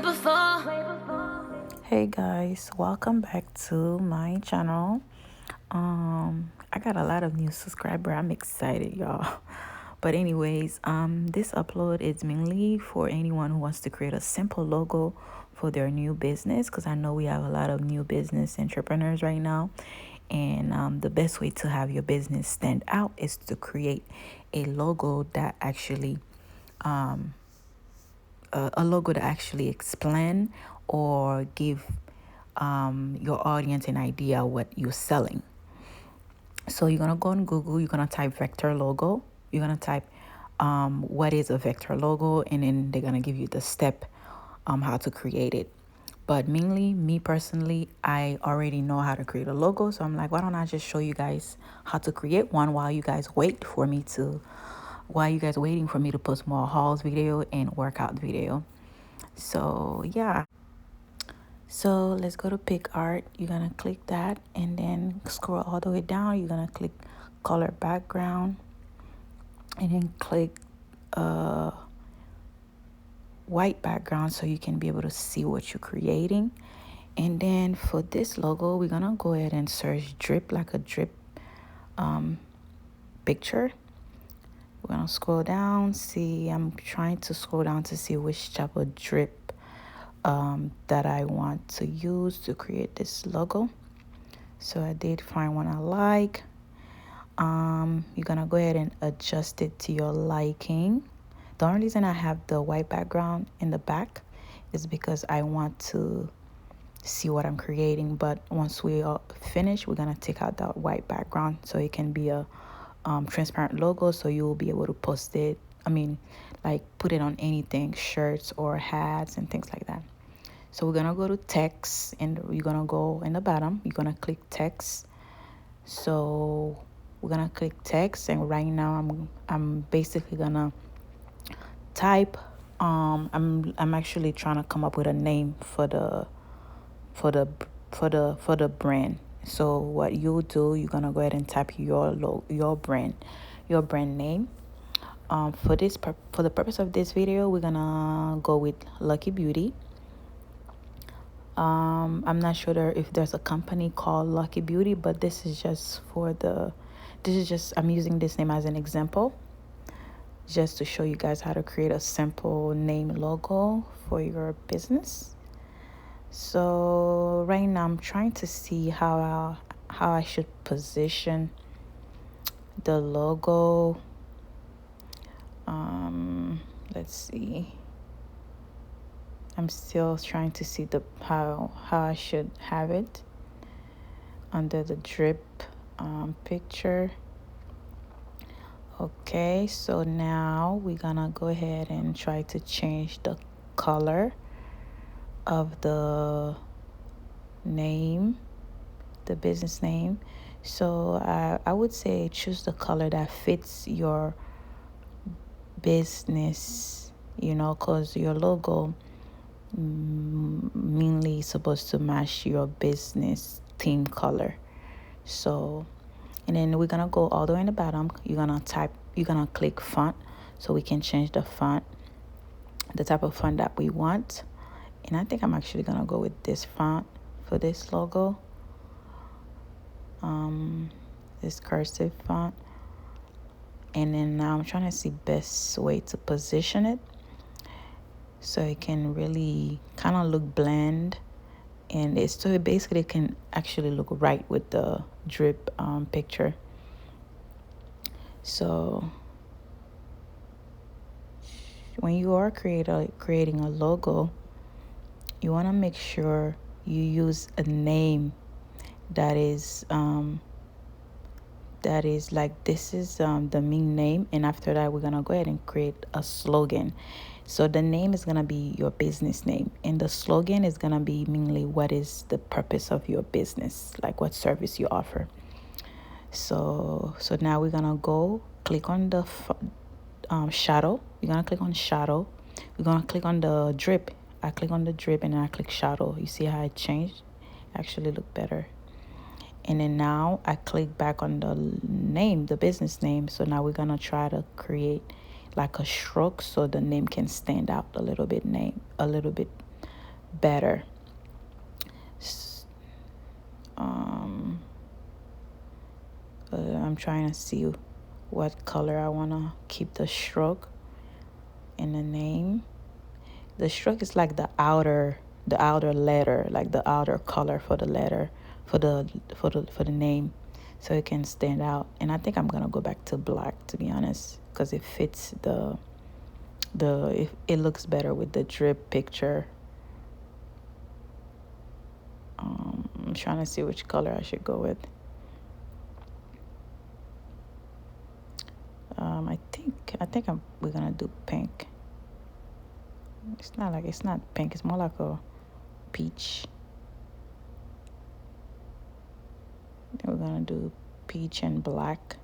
way before. Hey guys, welcome back to my channel. I got a lot of new subscribers. I'm excited, y'all. But anyways, this upload is mainly for anyone who wants to create a simple logo for their new business, because I know we have a lot of new business entrepreneurs right now. And the best way to have your business stand out is to create a logo that actually a logo to actually explain or give your audience an idea what you're selling. So you're gonna go on Google, you're gonna type vector logo, you're gonna type what is a vector logo, and then they're gonna give you the step how to create it. But mainly, me personally, I already know how to create a logo, so I'm like, why don't I just show you guys how to create one while you guys wait for me to while you guys waiting for me to post more hauls video and workout video. So yeah, so let's go to PicArt. You're gonna click that and then scroll all the way down. You're gonna click color background and then click white background so you can be able to see what you're creating. And then for this logo, we're gonna go ahead and search drip, like a drip picture. We're gonna scroll down, see, I'm trying to scroll down to see which type of drip that I want to use to create this logo. So I did find one I like. You're gonna go ahead and adjust it to your liking. The only reason I have the white background in the back is because I want to see what I'm creating. But once we are finished, we're gonna take out that white background so it can be a transparent logo, so you will be able to post it. Like put it on anything, shirts or hats and things like that. So we're gonna go to text, and you're gonna go in the bottom. You're gonna click text. So we're gonna click text, and right now I'm basically gonna type. I'm actually trying to come up with a name for the brand. So what you'll do, you're gonna go ahead and type your brand name. For the purpose of this video, we're gonna go with Lucky Beauty. I'm not sure if there's a company called Lucky Beauty, but this is just I'm using this name as an example, just to show you guys how to create a simple name logo for your business. So right now I'm trying to see how I should position the logo. Let's see. I'm still trying to see how I should have it under the drip picture. Okay, so now we're gonna go ahead and try to change the color of the name, the business name. So I would say choose the color that fits your business, because your logo mainly supposed to match your business theme color. So, and then we're gonna go all the way in the bottom. You're gonna click font, so we can change the font, the type of font that we want. And I think I'm actually gonna go with this font for this logo, this cursive font. And then now I'm trying to see best way to position it so it can really kind of look bland, and it basically can actually look right with the drip picture. So when you are creating a logo, you want to make sure you use a name that is like, this is the Mink name, and after that we're gonna go ahead and create a slogan. So the name is gonna be your business name, and the slogan is gonna be mainly what is the purpose of your business, like what service you offer. So now we're gonna go click on the shadow. You're gonna click on shadow. We're gonna click on the drip. I click on the drip and then I click shadow. You see how it changed? Actually look better. And then now I click back on the name, the business name. So now we're gonna try to create like a stroke so the name can stand out a little bit better. Um, I'm trying to see what color I want to keep the stroke in the name. The stroke is like the outer letter, like the outer color for the letter, for the name, so it can stand out. And I think I'm gonna go back to black, to be honest, because it fits it looks better with the drip picture. I'm trying to see which color I should go with. I think we're gonna do pink. It's not pink. It's more like a peach. I think we're gonna do peach and black.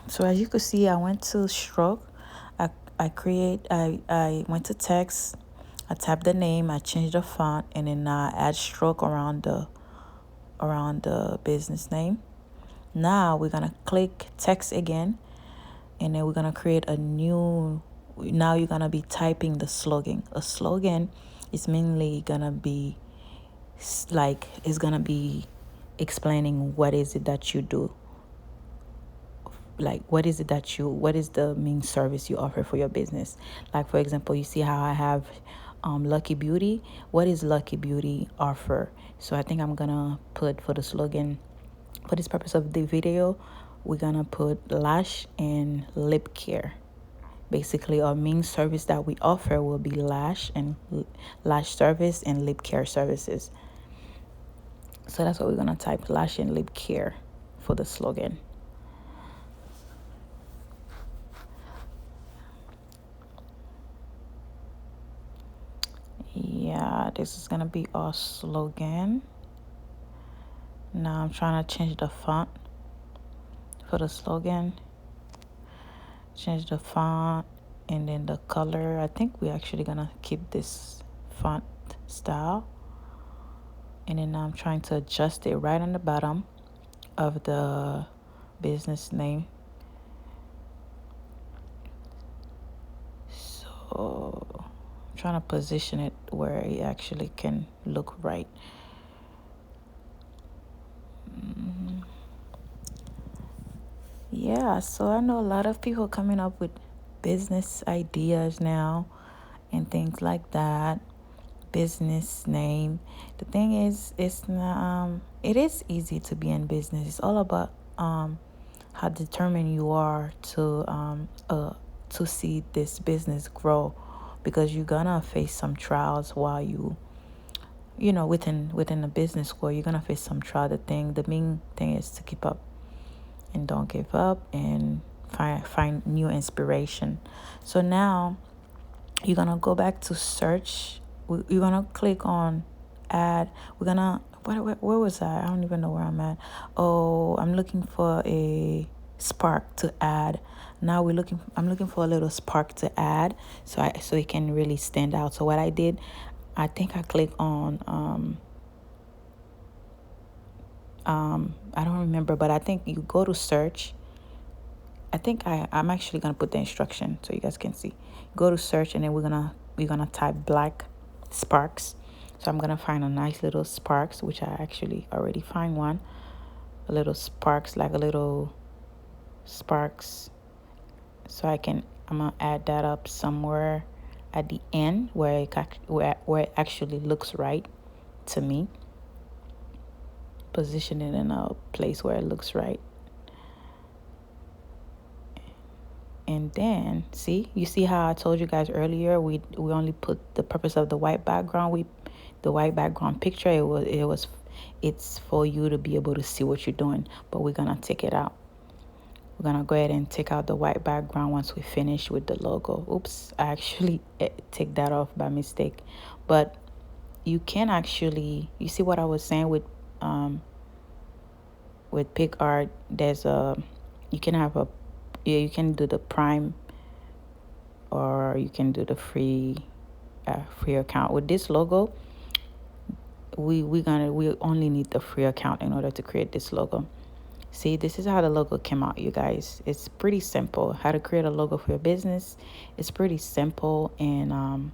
So as you can see, I went to stroke. I went to text. I tapped the name. I changed the font, and then I add stroke around the business name. Now we're gonna click text again, and then we're gonna create a new. Now you're gonna be typing the slogan. A slogan is mainly gonna be it's gonna be explaining what is it that you do. Like what is the main service you offer for your business. Like for example, you see how I have Lucky Beauty. What is Lucky Beauty offer? So I think I'm gonna put, for the slogan, for this purpose of the video, we're gonna put lash and lip care. Basically, our main service that we offer will be lash service and lip care services. So that's what we're gonna type, lash and lip care, for the slogan. Yeah, this is gonna be our slogan. Now I'm trying to change the font for the slogan. Change the font and then the color. I think we're actually gonna keep this font style. And then I'm trying to adjust it right on the bottom of the business name. So I'm trying to position it where it actually can look right. Yeah, so I know a lot of people coming up with business ideas now and things like that. Business name. The thing is, it's not, it is easy to be in business. It's all about how determined you are to see this business grow, because you're gonna face some trials while within the business world. You're gonna face some trial. The main thing is to keep up and don't give up and find new inspiration. So now you're gonna go back to search. You're gonna click on add. We're gonna where was I don't even know where I'm at. Oh, I'm looking for a spark to add. Now I'm looking for a little spark to add, so it can really stand out. So what I did, I think I click on I don't remember, but I think you go to search. I think I'm actually gonna put the instruction so you guys can see. Go to search, and then we're gonna type black sparks. So I'm gonna find a nice little sparks, which I actually already find one. A little sparks, like a little sparks. So I'm gonna add that up somewhere at the end where it actually looks right to me. Position it in a place where it looks right. And then you see how I told you guys earlier, we only put the purpose of the white background. The white background picture, it's for you to be able to see what you're doing, but we're gonna take it out. We're gonna go ahead and take out the white background once we finish with the logo. Oops, I actually take that off by mistake. But you can actually, you see what I was saying with PicArt, you can do the Prime, or you can do the free account. With this logo, we only need the free account in order to create this logo. See, this is how the logo came out, you guys. It's pretty simple. How to create a logo for your business. It's pretty simple, and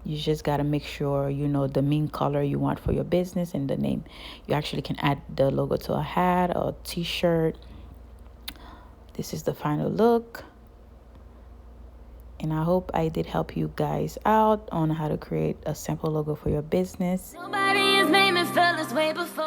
You just got to make sure you know the main color you want for your business and the name. You actually can add the logo to a hat or t-shirt. This is the final look. And I hope I did help you guys out on how to create a sample logo for your business. Nobody has made me feel this way before.